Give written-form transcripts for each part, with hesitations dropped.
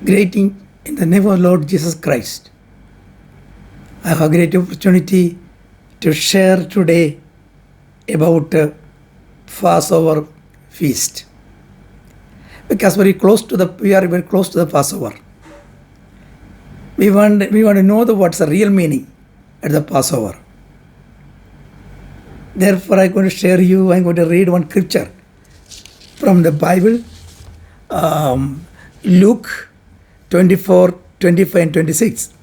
Greeting in the name of Lord Jesus Christ. I have a great opportunity to share today about Passover feast, because we are very close to the Passover. We want to know what's the real meaning at the Passover. Therefore, I'm going to read one scripture from the Bible, Luke 24, 25 and 26.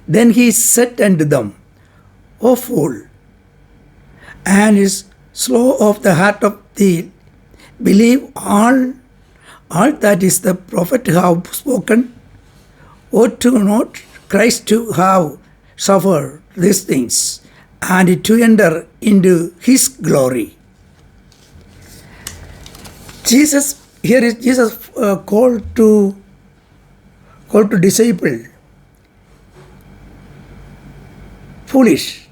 Then he said unto them, O fool, and is slow of the heart of thee, believe all that is the prophet have spoken. Ought to not Christ to have suffered these things, and to enter into his glory. Jesus called to disciple foolish.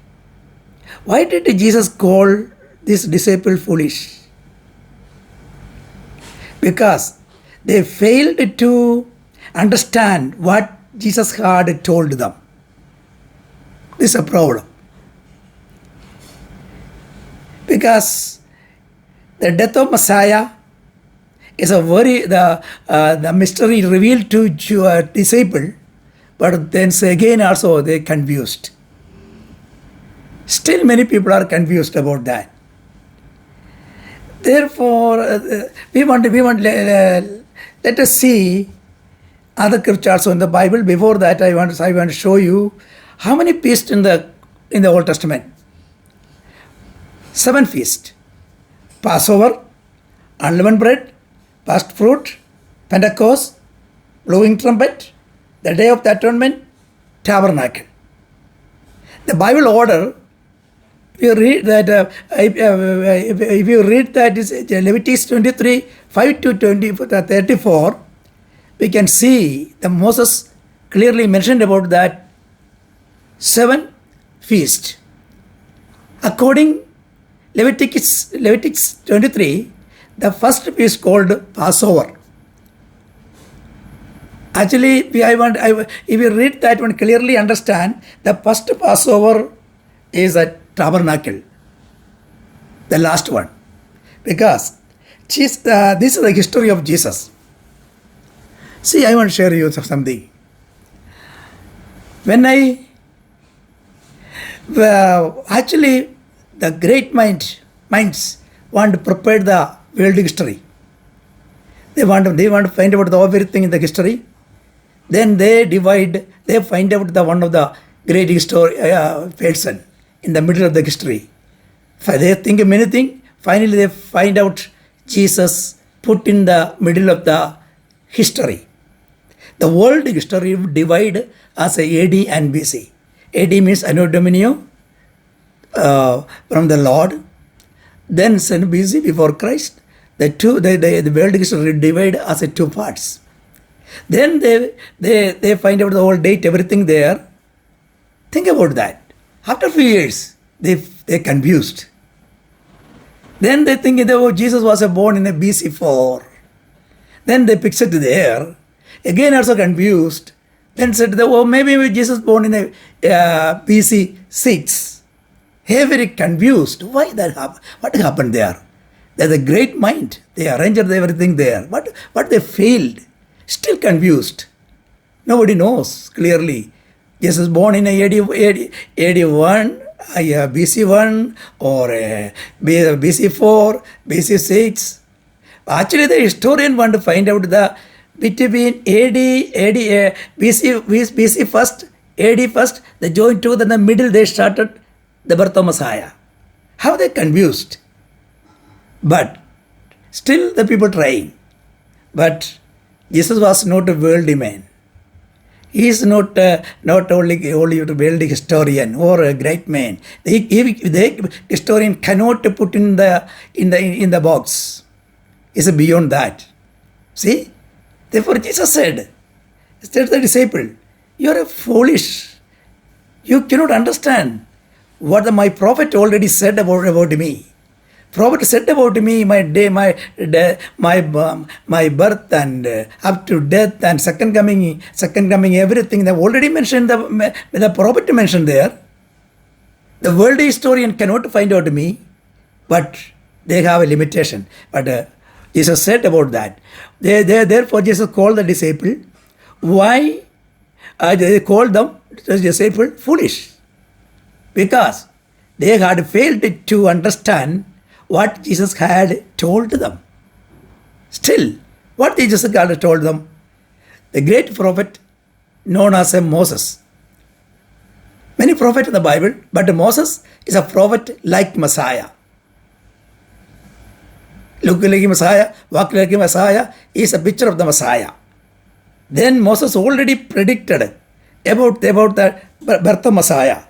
Why did Jesus call this disciple foolish? Because they failed to understand what Jesus had told them. This is a problem. Because the death of Messiah is the mystery revealed to a disciple, but then again also they confused. Still many people are confused about that. Therefore, let us see other scriptures also in the Bible. Before that, I want to show you how many feasts in the Old Testament. 7 feasts: Passover, unleavened bread, first fruit, Pentecost, blowing trumpet, the Day of the Atonement, Tabernacle. The Bible order, if you read that is Leviticus 23, 5 to 34, we can see the Moses clearly mentioned about that 7 feast. According Leviticus 23, the first feast called Passover. Actually, if you read that one clearly understand, the first Passover is a tabernacle, the last one, because this is the history of Jesus. See, I want to share you something. When actually the great minds want to prepare the world history. They want to find out everything in the history. Then they find out one of the great person in the middle of the history. They think many things. Finally, they find out Jesus put in the middle of the history. The world history divide as a AD and BC. AD means Anno Domini, from the Lord. Then BC, before Christ. The world history divide as a 2 parts. Then they find out the whole date, everything there. Think about that. After a few years, they're confused. Then they think Jesus was born in a BC 4. Then they fix it there. Again also confused. Then said, maybe Jesus born in a BC 6. Hey, very confused. Why that happened? What happened there? There's a great mind. They arranged everything there. But they failed. Still confused. Nobody knows clearly. Jesus born in a AD 1, BC 1, or BC 4, BC 6. Actually, the historian want to find out the between BC first, AD first, they joined together in the middle, they started the birth of Messiah. How they confused? But still the people trying. But Jesus was not a worldly man. He is not only a world historian or a great man. The historian cannot put in the box. It's beyond that. See? Therefore Jesus said to the disciple, you are foolish. You cannot understand what my prophet already said about me. Prophet said about me, my day, my birth and up to death and second coming, everything. They've already mentioned the prophet mentioned there. The world historian cannot find out me, but they have a limitation. But Jesus said about that. Therefore, Jesus called the disciple. Why? They called them the disciple foolish, because they had failed to understand what Jesus had told them. Still, what Jesus had told them? The great prophet known as Moses. Many prophets in the Bible, but Moses is a prophet like Messiah. Look like Messiah, walk like Messiah, is a picture of the Messiah. Then Moses already predicted about the birth of Messiah.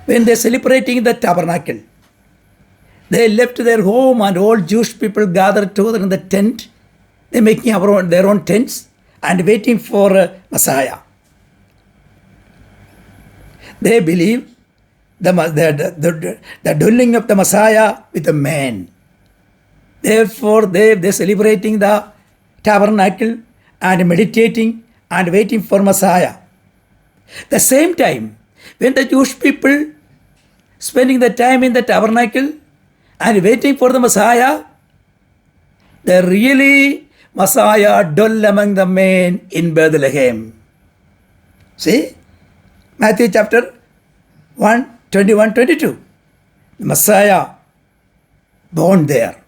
When they are celebrating the tabernacle, they left their home and all Jewish people gathered together in the tent. They making their own tents and waiting for Messiah. They believe the dwelling of the Messiah with a man. Therefore, they celebrating the tabernacle and meditating and waiting for Messiah. The same time, when the Jewish people spending the time in the tabernacle and waiting for the Messiah, the really Messiah dwell among the men in Bethlehem. See? Matthew chapter 1, 21, 22. The Messiah born there.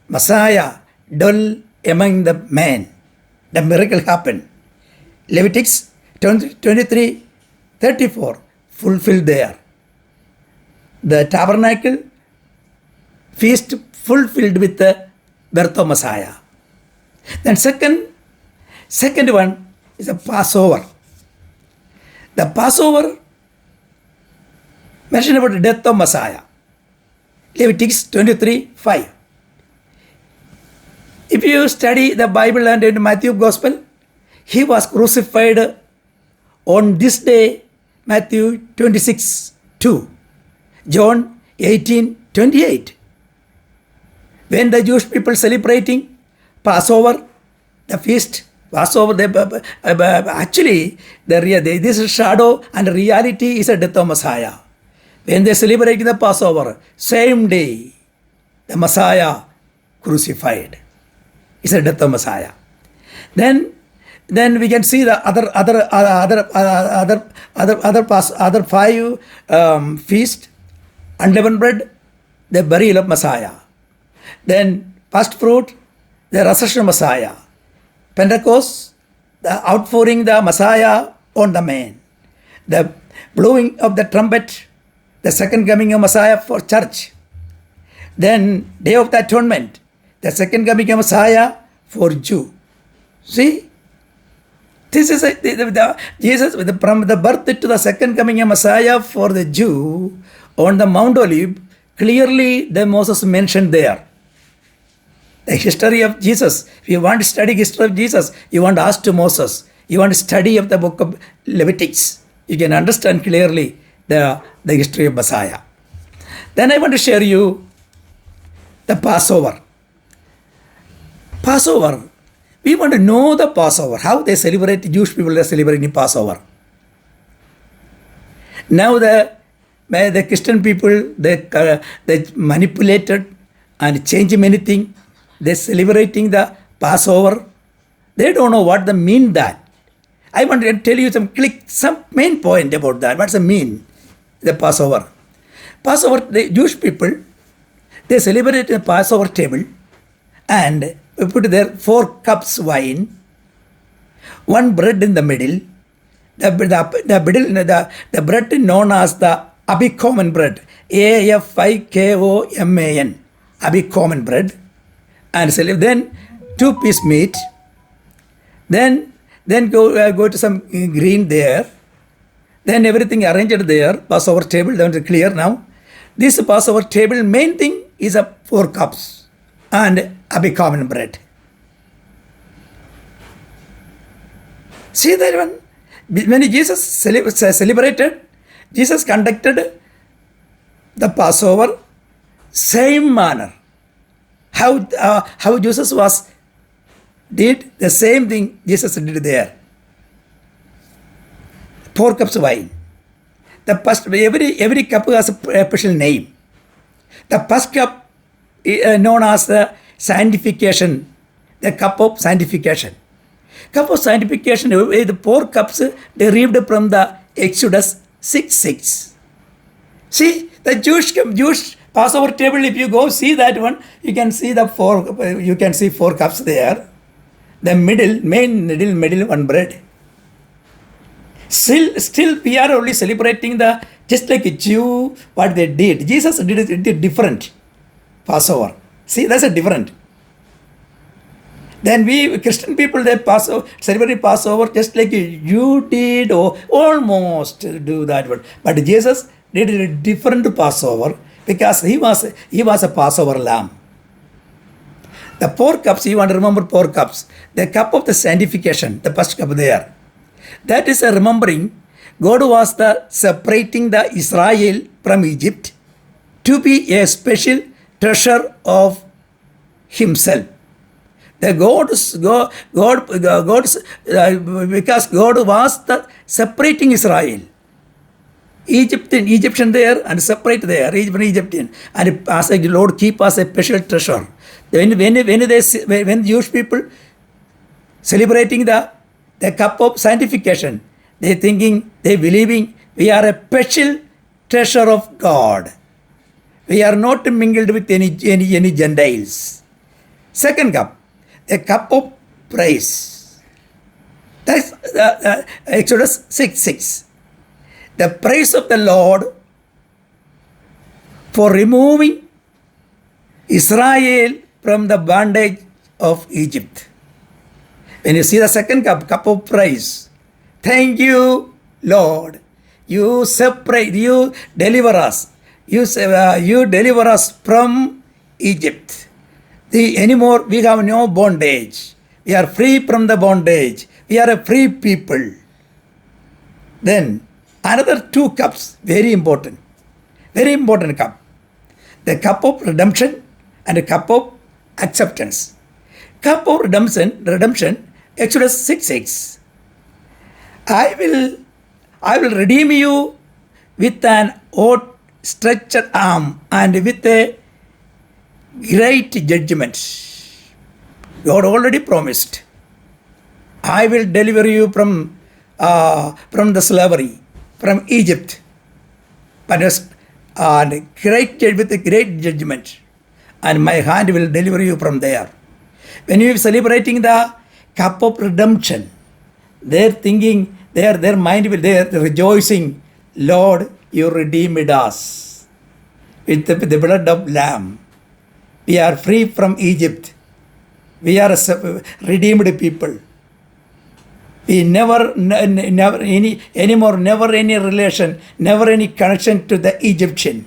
Messiah dwell among the men. The miracle happened. Leviticus 23, 34 fulfilled there. The tabernacle feast fulfilled with the birth of Messiah. Then second one is the Passover. The Passover mentioned about the death of Messiah. Leviticus 23, 5. If you study the Bible and in Matthew Gospel, he was crucified on this day, Matthew 26, 2. John 18, 28. When the Jewish people celebrating Passover, the feast, Passover, actually, this is shadow and reality is the death of Messiah. When they celebrating the Passover, same day, the Messiah crucified. It's the death of Messiah. Then we can see the other five feast, unleavened bread, the burial of Messiah. Then first fruit, the resurrection of Messiah. Pentecost, the outpouring the Messiah on the man. The blowing of the trumpet, the second coming of Messiah for church. Then Day of the Atonement, the second coming of Messiah for Jew. See, this is Jesus from the birth to the second coming of Messiah for the Jew on the Mount Olive. Clearly, the Moses mentioned there. The history of Jesus. If you want to study history of Jesus, you want to ask to Moses. You want to study of the book of Leviticus. You can understand clearly the history of Messiah. Then I want to share you the Passover. Passover. We want to know the Passover. How they celebrate, Jewish people are celebrating Passover. Now the Christian people, they manipulated and changed many things. They're celebrating the Passover. They don't know what the mean that. I want to tell you some main point about that. What's the mean? The Passover. Passover, the Jewish people, they celebrate the Passover table and we put there 4 cups wine, 1 bread in the middle. The bread known as the Abikoman bread. Afikoman. Abikoman bread. And then 2-piece meat. Then go to some green there. Then everything arranged there. Passover table, that is clear now. This Passover table, main thing is 4 cups and Abikoman bread. See that one? When Jesus celebrated, Jesus conducted the Passover Same manner. How Jesus did the same thing Jesus did there. 4 cups of wine. The first, every cup has a special name. The first cup known as the sanctification, the cup of sanctification. Cup of sanctification, the 4 cups derived from the Exodus 6:6. See, the Jewish Passover table, if you go see that one, you can see 4 cups there. The middle one bread. Still we are only celebrating just like a Jew, what they did. Jesus did it different. Passover. See, that's a different. Then we Christian people, they celebrate Passover just like you did, or almost do that one. But Jesus did a different Passover because he was a Passover lamb. The 4 cups, you want to remember 4 cups. The cup of the sanctification, the first cup there. That is a remembering God was separating the Israel from Egypt to be a special treasure of himself. Because God was separating Israel. Egyptian there and separate there, Egyptian. And as a Lord keep us a special treasure. When Jewish people celebrating the cup of sanctification, they believing we are a special treasure of God. We are not mingled with any Gentiles. Second cup, a cup of praise. That's Exodus 6:6. The praise of the Lord for removing Israel from the bondage of Egypt. When you see the second cup of praise, thank you, Lord. You deliver us. You deliver us from Egypt. Anymore we have no bondage. We are free from the bondage. We are a free people. Then another 2 cups, very important cup. The cup of redemption and a cup of acceptance. Cup of redemption, Exodus 6:6. I will redeem you with an outstretched arm and with a great judgment. God already promised. I will deliver you from the slavery, from Egypt, but with a great judgment, and my hand will deliver you from there. When you are celebrating the cup of redemption, they're thinking, their mind will, they're rejoicing, Lord, you redeemed us with the blood of Lamb. We are free from Egypt. We are a redeemed people. We never any relation, never any connection to the Egyptian,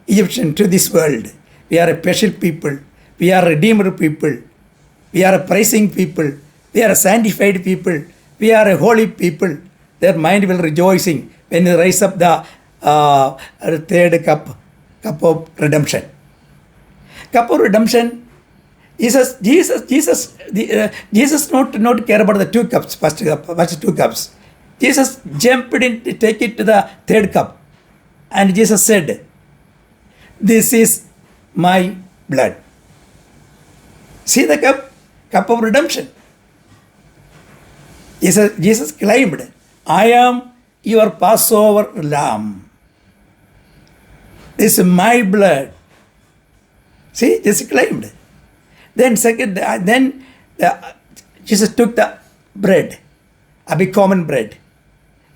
to this world. We are a special people. We are redeemed people. We are a praising people. We are a sanctified people. We are a holy people. Their mind will rejoicing when they rise up the third cup of redemption. Cup of redemption. Jesus not care about the 2 cups, first 2 cups. Jesus jumped in to take it to the third cup. And Jesus said, this is my blood. See the cup of redemption. Jesus claimed, I am your Passover lamb. This is my blood. See, Jesus claimed. Then Jesus took the bread, a big common bread,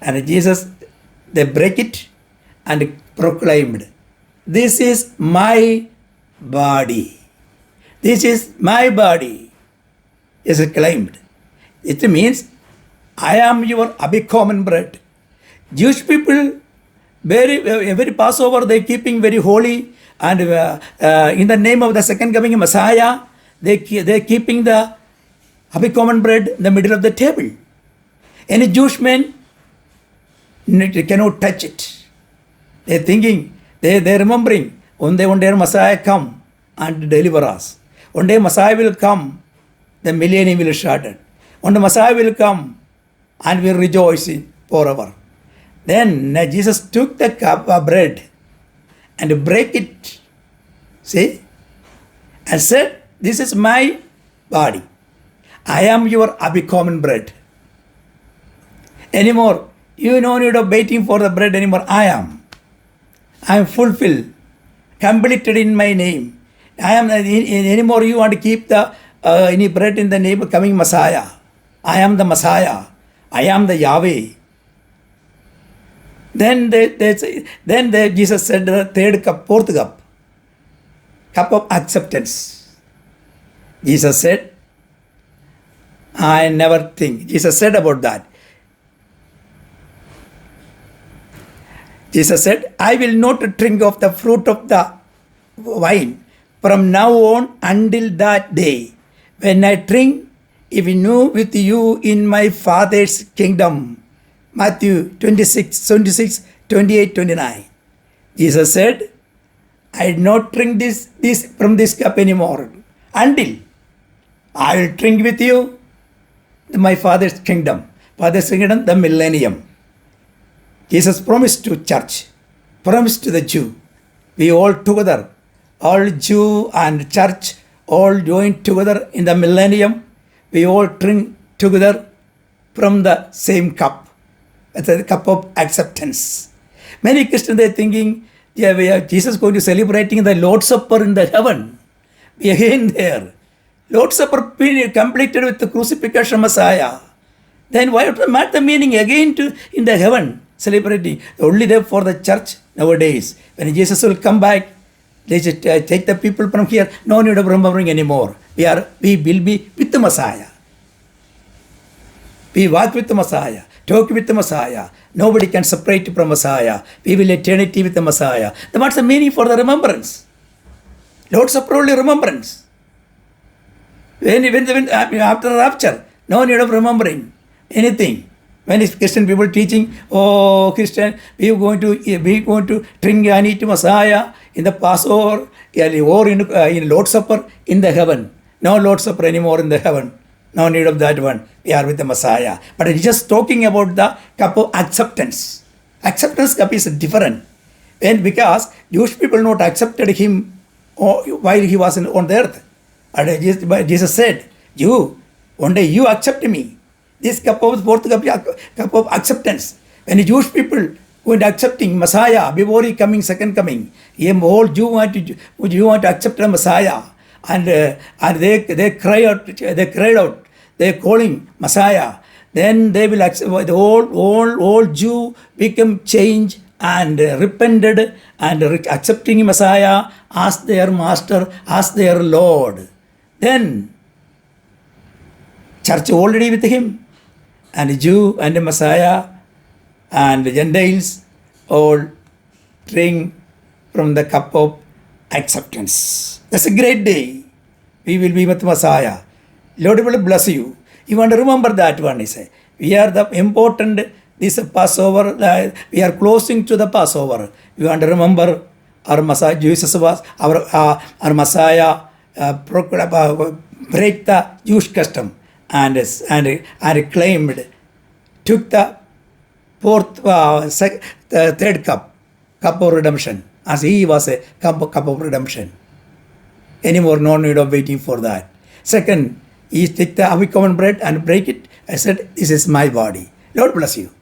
and they break it and proclaimed, this is my body. This is my body. Jesus claimed. It means, I am your big common bread. Jewish people, every Passover, they keeping very holy, and in the name of the second coming of Messiah, they're keeping the big common bread in the middle of the table. Any Jewish man cannot touch it. They're thinking, they're remembering one day Messiah come and deliver us. One day Messiah will come, the millennium will start. One day Messiah will come and will rejoice forever. Then Jesus took the cup of bread and break it, see, and said, this is my body. I am your common bread. Anymore, you no need of waiting for the bread anymore. I am fulfilled, completed in my name. I am anymore. You want to keep the any bread in the name of coming Messiah. I am the Messiah. I am the Yahweh. Then Jesus said the third cup, fourth cup of acceptance. Jesus said, I never think. Jesus said about that. Jesus said, I will not drink of the fruit of the wine from now on until that day when I drink even with you in my Father's kingdom. Matthew 26, 28, 29. Jesus said, I will not drink this from this cup anymore until I will drink with you my Father's kingdom. Father's kingdom, the millennium. Jesus promised to church, promised to the Jew. We all together, all Jew and church, all joined together in the millennium. We all drink together from the same cup. It's the cup of acceptance. Many Christians, they're thinking, yeah, we are Jesus going to celebrating the Lord's Supper in the heaven. We again there. Lord's Supper completed with the crucifixion Messiah. Then why not the meaning again to in the heaven celebrating? Only there for the church nowadays. When Jesus will come back, they just take the people from here. No need of remembering anymore. We will be with the Messiah. We walk with the Messiah, talk with the Messiah. Nobody can separate from Messiah. We will eternity with the Messiah. Then what's the meaning for the remembrance? Lord's Supper only remembrance. When after rapture, no need of remembering anything. When is Christian people teaching, oh Christian, we are going to drink and eat Messiah in the Passover or in Lord's Supper in the heaven. No Lord's Supper anymore in the heaven. No need of that one. We are with the Messiah. But it's just talking about the cup of acceptance. Acceptance cup is different. And because Jewish people not accepted him while he was on the earth. And Jesus said, you, one day you accept me. This cup of fourth cup of acceptance. When the Jewish people going to accepting Messiah before he coming, second coming, all Jew want to accept the Messiah. And they cried out, they calling Messiah. Then they will accept, the all Jew become changed and repented and accepting Messiah as their master, as their Lord. Then church already with him, and Jew and the Messiah and the Gentiles all drink from the cup of acceptance. That's a great day. We will be with Messiah. Lord will bless you. You want to remember that one, he said. We are the important, this Passover, we are closing to the Passover. You want to remember our Messiah, Jesus was, our Messiah break the Jewish custom and claimed, took the third cup of redemption, as he was a cup of redemption. Anymore, no need of waiting for that. Second, he take the common bread and break it. I said, this is my body. Lord bless you.